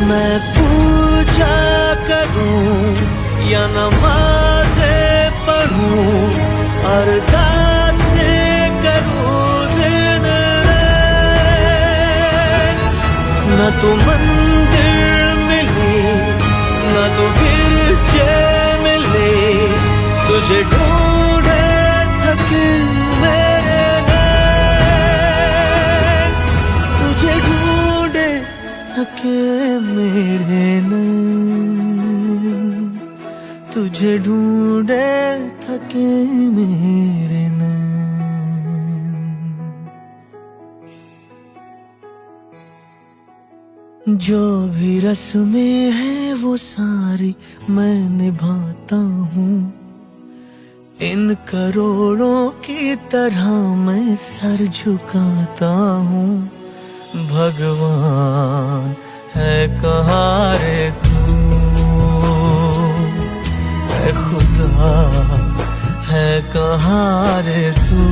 मैं पूजा करूं या नमाज़े पढ़ूं, अरदास करूं दिन रात, न तो मंदिर मिले न तो गिरजे मिले, तुझे ढूंढे थके मेरे नैन, तुझे ढूंढे थके मेरे नैन, तुझे ढूंढे थके मेरे नैन। जो भी रस्में हैं वो सारी मैं निभाता हूँ, इन करोड़ों की तरह मैं सर झुकाता हूँ। भगवान है कहाँ रे तू, ऐ खुदा है कहाँ रे तू।